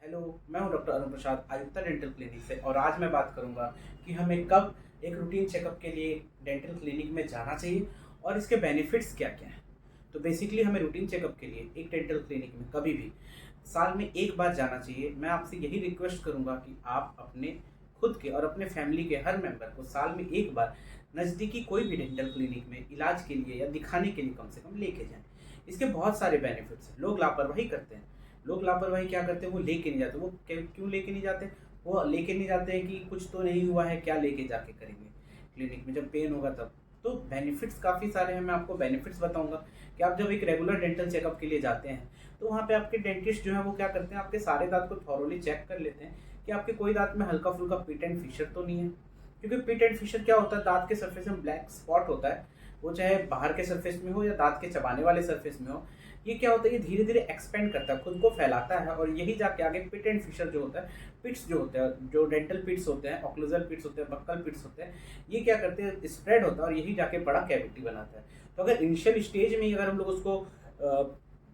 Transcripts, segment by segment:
Hello, मैं हूं doctor Arun प्रसाद, Ayukta dental clinic से। और आज मैं बात करूंगा कि हमें कब एक रूटीन चेकअप के लिए डेंटल क्लिनिक में जाना चाहिए और इसके बेनिफिट्स क्या-क्या हैं। तो बेसिकली हमें रूटीन चेकअप के लिए एक डेंटल क्लिनिक में कभी भी साल में एक बार जाना चाहिए। मैं आपसे यही रिक्वेस्ट करूंगा कि आप अपने खुद के और अपने फैमिली के हर मेंबर को साल में एक बार नज़दीकी कोई भी डेंटल क्लिनिक में इलाज के लिए या दिखाने के लिए कम से कम लेके जाएँ। इसके बहुत सारे बेनिफिट्स हैं। लोग लापरवाही करते हैं। लोग लापरवाही क्या करते हैं, वो लेके नहीं जाते। वो क्यों लेके नहीं जाते? वो लेके नहीं जाते हैं कि कुछ तो नहीं हुआ है, क्या लेके जाके करेंगे क्लिनिक में, जब पेन होगा तब। तो बेनिफिट्स काफ़ी सारे हैं। मैं आपको बेनिफिट्स बताऊंगा कि आप जब एक रेगुलर डेंटल चेकअप के लिए जाते हैं तो वहाँ पे आपके डेंटिस्ट जो है वो क्या करते हैं, आपके सारे दांत को थॉरोली चेक कर लेते हैं कि आपके कोई दांत में हल्का फुल्का पिट एंड फिशर तो नहीं है। क्योंकि पिट एंड फिशर क्या होता है, दांत के सरफेस में ब्लैक स्पॉट होता है। वो चाहे बाहर के सरफेस में हो या दांत के चबाने वाले सरफेस में हो, ये क्या होता है, ये धीरे धीरे एक्सपेंड करता है, खुद को फैलाता है और यही जाके आगे पिट एंड फिशर जो होता है, पिट्स जो होते हैं, जो डेंटल पिट्स होते हैं, ऑक्लूजल पिट्स होते हैं, बक्कल पिट्स होते हैं, ये क्या करते हैं, स्प्रेड होता है और यही जाके बड़ा कैविटी बनाता है। तो अगर इनिशियल स्टेज में ही अगर हम लोग उसको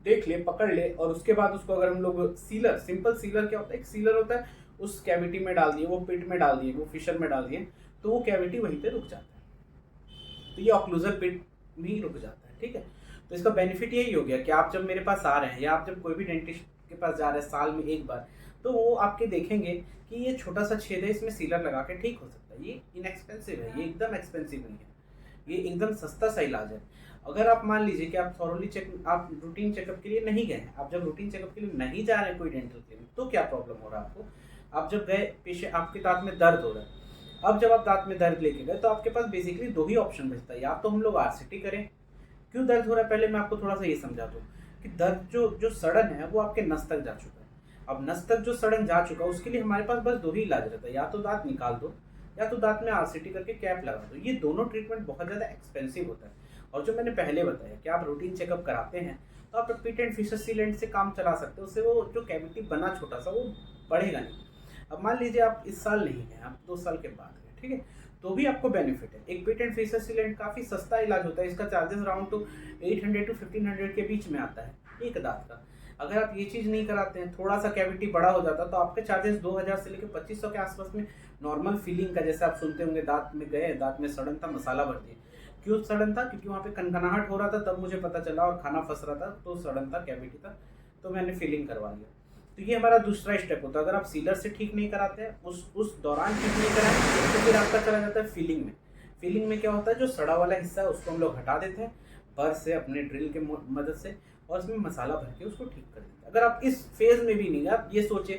देख ले, पकड़ ले और उसके बाद उसको अगर हम लोग सीलर, सिंपल सीलर क्या होता है, एक सीलर होता है, उस कैविटी में डाल दिए, वो पिट में डाल दिए, वो फिशर में डाल दिए, तो वो कैविटी वहीं पे रुक जाता है। तो ये ऑक्लूजल पिट भी रुक जाता है। ठीक है, तो इसका बेनिफिट यही हो गया कि आप जब मेरे पास आ रहे हैं या आप जब कोई भी डेंटिस्ट के पास जा रहे हैं साल में एक बार, तो वो आपके देखेंगे कि ये छोटा सा छेद है, इसमें सीलर लगा के ठीक हो सकता है। ये इनएक्सपेंसिव है, ये एकदम एक्सपेंसिव नहीं है, ये एकदम सस्ता सा इलाज है। अगर आप मान लीजिए कि आप थॉरोली चेक, आप रूटीन चेकअप के लिए नहीं गए हैं, आप जब रूटीन चेकअप के लिए नहीं जा रहे हैं कोई डेंटल क्लिनिक, तो क्या प्रॉब्लम हो रहा है आपको? आप जब गए, पेशेंट आपके दांत में दर्द हो रहा है, अब जब आप दांत में दर्द लेके गए तो आपके पास बेसिकली दो ही ऑप्शन बचता है, या तो हम लोग आरसीटी करें। क्यों दर्द हो रहा है, पहले मैं आपको थोड़ा सा ये समझा दूँ कि दर्द जो जो सड़न है वो आपके नस तक जा चुका है। अब नस तक जो सड़न जा चुका है उसके लिए हमारे पास बस दो ही इलाज रहता है, या तो दांत निकाल दो या तो दांत में आरसीटी करके कैप लगा दो। ये दोनों ट्रीटमेंट बहुत ज़्यादा एक्सपेंसिव होता है। और जो मैंने पहले बताया कि आप रूटीन चेकअप कराते हैं तो आप पिट एंड फिशर सीलेंट से काम चला सकते हो, उससे वो जो कैविटी बना छोटा सा वो बढ़ेगा नहीं। अब मान लीजिए आप इस साल नहीं गए, आप 2 साल के बाद गए, ठीक है, तो भी आपको बेनिफिट है। एक पिट एंड फिशर सीलेंट काफ़ी सस्ता इलाज होता है, इसका चार्जेस अराउंड टू 800 to 1500 के बीच में आता है एक दांत का। अगर आप ये चीज़ नहीं कराते हैं, थोड़ा सा कैविटी बड़ा हो जाता तो आपके चार्जेस 2000 से लेकर 2500 के आसपास में नॉर्मल फीलिंग का, जैसे आप सुनते होंगे दांत में गए, दांत में सड़न था, मसाला भर दिए। क्यों सड़न था? क्योंकि वहाँ पे कनकनाहट हो रहा था, तब मुझे पता चला, और खाना फंस रहा था तो सड़न था, कैविटी था, तो मैंने फीलिंग करवा लिया। तो ये हमारा दूसरा स्टेप होता है। अगर आप सीलर से ठीक नहीं कराते हैं, उस दौरान ठीक नहीं कराएं, तो फिर आपका चला जाता है फीलिंग में। फीलिंग में क्या होता है, जो सड़ा वाला हिस्सा है उसको हम लोग हटा देते हैं बर से, अपने ड्रिल के मदद से, और उसमें मसाला भर के उसको ठीक कर देते हैं। अगर आप इस फेज में भी नहीं, आप ये सोचे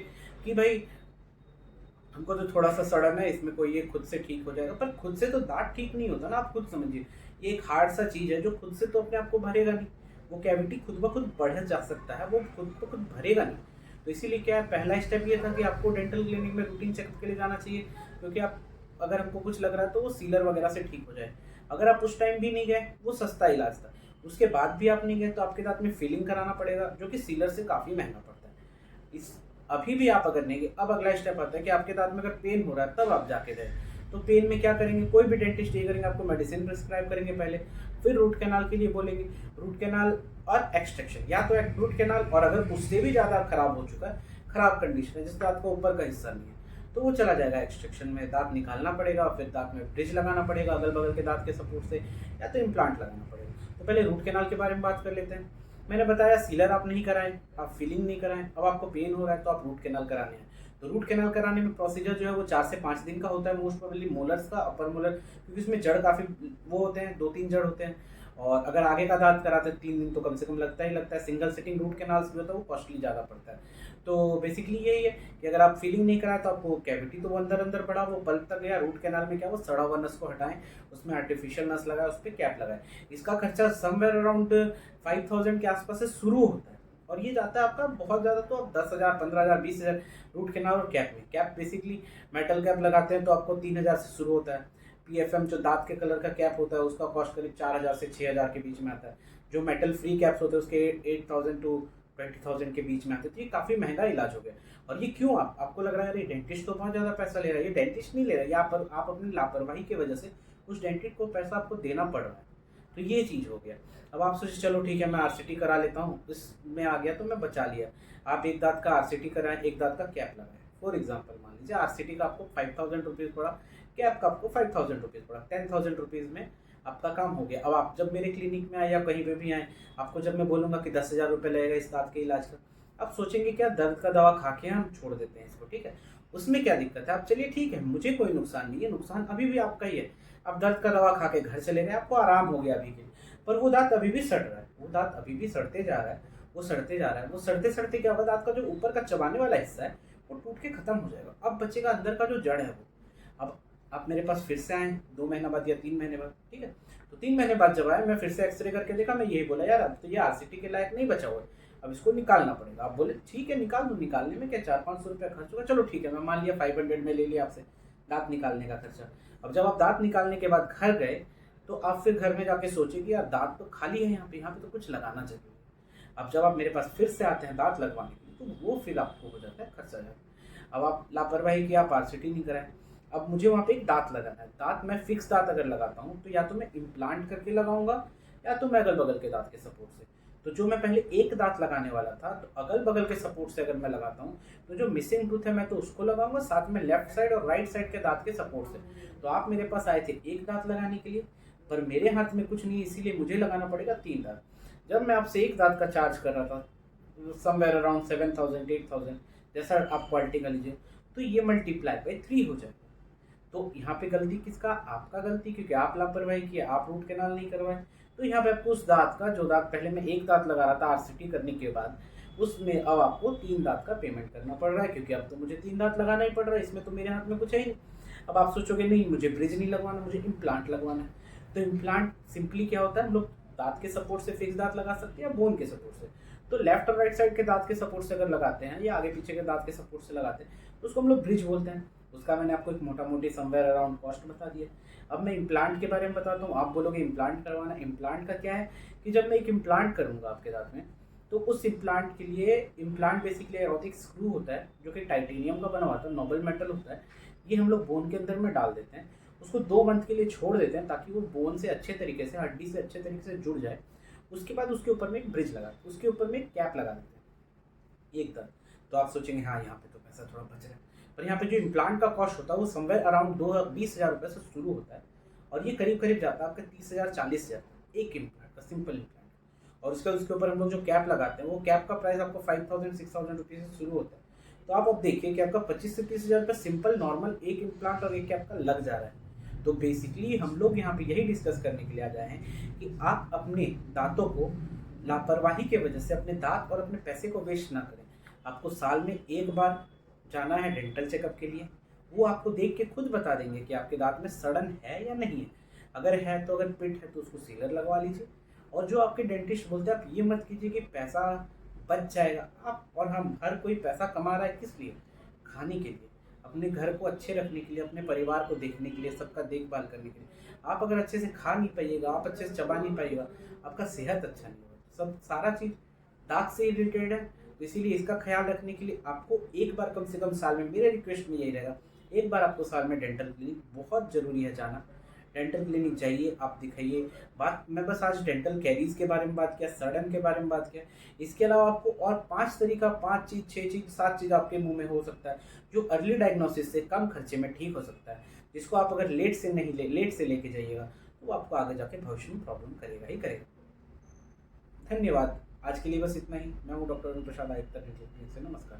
कि भाई हमको तो थोड़ा सा सड़न है, इसमें कोई ये खुद से ठीक हो जाएगा, पर खुद से तो दांत ठीक नहीं होता ना, आप खुद समझिए। ये एक हार्ड सा चीज़ है जो खुद से तो अपने आप को भरेगा नहीं। वो कैविटी खुद ब खुद बढ़ जा सकता है, वो खुद ब खुद भरेगा नहीं। तो इसीलिए क्या है, पहला स्टेप ये था कि आपको डेंटल क्लिनिक में रूटीन चेकअप के लिए जाना चाहिए, क्योंकि आप, अगर हमको कुछ लग रहा है तो वो सीलर वगैरह से ठीक हो जाए। अगर आप उस टाइम भी नहीं गए, वो सस्ता इलाज था। उसके बाद भी आप नहीं गए तो आपके दांत में फिलिंग कराना पड़ेगा, जो कि सीलर से काफ़ी महंगा पड़ता है। इस अभी भी आप अगर नहीं गए, अब अगला स्टेप आता है कि आपके दांत में अगर पेन हो रहा है तब आप जाके गए। तो पेन में क्या करेंगे, कोई भी डेंटिस्ट ये करेंगे, आपको मेडिसिन प्रिस्क्राइब करेंगे पहले, फिर रूट कैनाल के लिए बोलेंगे। रूट कैनाल और एक्सट्रैक्शन, या तो एक रूट कैनाल, और अगर उससे भी ज़्यादा खराब हो चुका है, खराब कंडीशन है, जिस दांत को ऊपर का हिस्सा नहीं है, तो वो चला जाएगा एक्सट्रैक्शन में। दांत निकालना पड़ेगा, फिर दांत में ब्रिज लगाना पड़ेगा अगल बगल के दांत के सपोर्ट से, या तो इम्प्लांट लगाना पड़ेगा। तो पहले रूट कैनाल के बारे में बात कर लेते हैं। मैंने बताया सीलर आप नहीं कराएं, आप फिलिंग नहीं कराएं, अब आपको पेन हो रहा है तो आप रूट कैनाल कराने हैं। तो रूट कैनाल कराने में प्रोसीजर जो है वो 4 से 5 दिन का होता है, मोस्ट प्रोबेबली मोलर्स का, अपर मोलर, क्योंकि उसमें जड़ काफ़ी वो होते हैं, 2-3 जड़ होते हैं। और अगर आगे का दांत कराते हैं 3 दिन तो कम से कम लगता ही लगता है। सिंगल सिटिंग रूट कैनाल्स जो होता है वो कॉस्टली ज़्यादा पड़ता है। तो बेसिकली यही है कि अगर आप फीलिंग नहीं कराए तो आपको कैविटी तो वो अंदर अंदर बढ़ा, वो पल्प तक गया। रूट कैनाल में क्या, वो सड़ा हुआ नस को हटाएं, उसमें आर्टिफिशियल नस लगाए, उस पर कैप लगाए। इसका खर्चा समवेयर अराउंड 5000 के आसपास से शुरू होता है, और ये जाता है आपका बहुत ज़्यादा, तो आप 10,000, 15,000, 20,000 रूट कैनाल और कैप में। कैप बेसिकली मेटल कैप लगाते हैं तो आपको 3,000 से शुरू होता है। पीएफएम जो दांत के कलर का कैप होता है उसका कॉस्ट करीब 4,000 से 6,000 के बीच में आता है। जो मेटल फ्री कैप्स होते हैं उसके 8,000 टू 20,000 के बीच में आते हैं। तो ये काफ़ी महंगा इलाज हो गया। और ये क्यों, आपको लग रहा है अरे डेंटिस्ट तो बहुत ज़्यादा पैसा ले रहा है, ये डेंटिस्ट नहीं ले रहा है, यहाँ पर आप अपनी लापरवाही की वजह से उस डेंटिस्ट को पैसा आपको देना पड़ रहा है। तो ये चीज़ हो गया। अब आप सोचिए चलो ठीक है मैं आरसीटी करा लेता हूँ, इसमें आ गया तो मैं बचा लिया। आप एक दांत का आरसीटी कराएं, एक दांत का कैप लगाएं। फॉर एग्जाम्पल मान लीजिए आरसीटी का आपको 5000 रुपीज़ पड़ा, कैप का आपको 5000 रुपीज़ पड़ा, 10,000 रुपीज़ में आपका काम हो गया। अब आप जब मेरे क्लिनिक में आए या कहीं पे भी आए, आपको जब मैं बोलूँगा कि 10,000 रुपये लगेगा इस दांत के इलाज का, आप सोचेंगे क्या दर्द का दवा खा के हम छोड़ देते हैं इसको, ठीक है। उसमें क्या दिक्कत है, आप चलिए ठीक है मुझे कोई नुकसान नहीं है, नुकसान अभी भी आपका ही है। आप दर्द का दवा खा के घर चले गए, आपको आराम हो गया अभी के लिए, पर वो दांत अभी भी सड़ रहा है, वो दांत अभी भी सड़ते जा रहा है, वो सड़ते जा रहा है। वो सड़ते सड़ते क्या होगा, दांत का जो ऊपर का चबाने वाला हिस्सा है वो टूट के खत्म हो जाएगा। अब बचेगा अंदर का जो जड़ है वो। अब आप मेरे पास फिर से आए 2 महीना बाद या 3 महीने बाद, ठीक है। तो 3 महीने बाद जब आए, मैं फिर से एक्सरे करके देखा, मैं यही बोला यार अब तो ये आरसीटी के लायक नहीं बचा हुआ है, अब इसको निकालना पड़ेगा। आप बोले ठीक है निकाल दो, निकालने में क्या 400-500 रुपया खर्च होगा, चलो ठीक है मैं मान लिया 500 में ले लिया आपसे दांत निकालने का खर्चा। अब जब आप दांत निकालने के बाद घर गए तो आप फिर घर में जाके सोचे कि यार दांत तो खाली है यहाँ पे तो कुछ लगाना चाहिए। अब जब आप मेरे पास फिर से आते हैं दांत लगवाने के लिए तो वो फिर आपको हो जाता है खर्चा जाता। अब आप लापरवाही की, आप आरसीटी नहीं कराएं। अब मुझे वहाँ पे एक दांत लगाना है, दांत मैं फिक्स दांत अगर लगाता हूँ तो या तो मैं इम्प्लांट करके लगाऊंगा या तो मैं अगल बगल के दांत के सपोर्ट से। तो जो मैं पहले एक दांत लगाने वाला था तो अगल बगल के सपोर्ट से अगर मैं लगाता हूँ तो जो मिसिंग टूथ है मैं तो उसको लगाऊंगा, साथ में लेफ्ट साइड और राइट साइड के दांत के सपोर्ट से। तो आप मेरे पास आए थे एक दांत लगाने के लिए, पर मेरे हाथ में कुछ नहीं, इसीलिए मुझे लगाना पड़ेगा 3 दांत। जब मैं आपसे एक दांत का चार्ज कर रहा था समवेयर अराउंड 7,000-8,000, जैसा आप क्वालिटी का लीजिए, तो ये मल्टीप्लाई बाई 3 हो जाएगा। तो यहाँ पे गलती किसका, आपका गलती, क्योंकि आप लापरवाही किए, आप रूट कैनाल नहीं करवाए। तो यहाँ पे आपको उस दांत का, जो दांत पहले मैं एक दांत लगा रहा था आरसीटी करने के बाद, उसमें अब आपको 3 दांत का पेमेंट करना पड़ रहा है, क्योंकि अब तो मुझे 3 दांत लगाना ही पड़ रहा है, इसमें तो मेरे हाथ में कुछ है ही नहीं। अब आप सोचोगे नहीं मुझे ब्रिज नहीं लगवाना, मुझे इम्प्लांट लगवाना है। तो इम्प्लांट सिंपली क्या होता है, हम लोग दांत के सपोर्ट से फिक्स दांत लगा सकते हैं या बोन के सपोर्ट से। तो लेफ्ट और राइट साइड के दांत के सपोर्ट से अगर लगाते हैं या आगे पीछे के दांत के सपोर्ट से लगाते हैं तो उसको हम लोग ब्रिज बोलते हैं। उसका मैंने आपको एक मोटा मोटी समवेयर अराउंड कॉस्ट बता दिया। अब मैं इम्प्लांट के बारे में बताता हूँ। आप बोलोगे इम्प्लांट करवाना, इम्प्लांट का क्या है कि जब मैं एक इम्प्लांट करूँगा आपके दांत में तो उस इम्प्लांट के लिए, इम्प्लांट बेसिकली एरोटिक स्क्रू होता है जो कि टाइटेनियम का बना हुआ था, नोबल मेटल होता है। ये हम लोग बोन के अंदर में डाल देते हैं, उसको 2 मंथ के लिए छोड़ देते हैं ताकि वो बोन से अच्छे तरीके से, हड्डी से अच्छे तरीके से जुड़ जाए। उसके बाद उसके ऊपर में एक ब्रिज लगा, उसके ऊपर में एक कैप लगा देते हैं एक दांत। तो आप सोचेंगे हाँ यहाँ पे तो पैसा थोड़ा बच रहा है, पर यहाँ पे जो इम्प्लांट का कॉस्ट होता है वो समवेयर अराउंड 20,000 रुपये से शुरू होता है और ये करीब करीब जाता है आपका 30,000-40,000 एक इम्प्लांट का, सिंपल इम्प्लांट। और उसके ऊपर हम लोग जो कैप लगाते हैं वो कैप का प्राइस आपको 5,000-6,000 रुपीज़ से शुरू होता है। तो आप अब देखिए कि आपका 25 से 30,000 रुपये सिंपल नॉर्मल एक इम्प्लांट और एक कैप का लग जा रहा है। तो बेसिकली हम लोग यहाँ पे यही डिस्कस करने के लिए आ जाए हैं कि आप अपने दांतों को लापरवाही के वजह से अपने दांत और अपने पैसे को वेस्ट ना करें। आपको साल में एक बार जाना है डेंटल चेकअप के लिए, वो आपको देख के खुद बता देंगे कि आपके दांत में सड़न है या नहीं है। अगर है तो, अगर पिट है तो उसको सीलर लगवा लीजिए। और जो आपके डेंटिस्ट बोलते हैं आप ये मत कीजिए कि पैसा बच जाएगा। आप और हम हर कोई पैसा कमा रहा है किस लिए, खाने के लिए, अपने घर को अच्छे रखने के लिए, अपने परिवार को देखने के लिए, सबका देखभाल करने के लिए। आप अगर अच्छे से खा नहीं पाइएगा, आप अच्छे से चबा नहीं पाइएगा, आपका सेहत अच्छा नहीं होगा। सब सारा चीज़ दांत से रिलेटेड है। तो इसीलिए इसका ख्याल रखने के लिए आपको एक बार कम से कम साल में, मेरे रिक्वेस्ट में यही रहेगा, एक बार आपको साल में डेंटल क्लिनिक बहुत ज़रूरी है जाना। डेंटल क्लिनिक जाइए, आप दिखाइए। बात मैं बस आज डेंटल कैरीज के बारे में बात किया, सड़न के बारे में बात किया। इसके अलावा आपको और 5 तरीका, 5 चीज़, 6 चीज़, 7 चीज़ आपके मुंह में हो सकता है जो अर्ली डायग्नोसिस से कम खर्चे में ठीक हो सकता है, जिसको आप अगर लेट से लेके जाइएगा तो वो आपको आगे जाके भविष्य में प्रॉब्लम करेगा ही करेगा। धन्यवाद। आज के लिए बस इतना ही। मैं हूँ डॉक्टर अरुण प्रसाद, आयुक्त डेंटल क्लिनिक से। नमस्कार।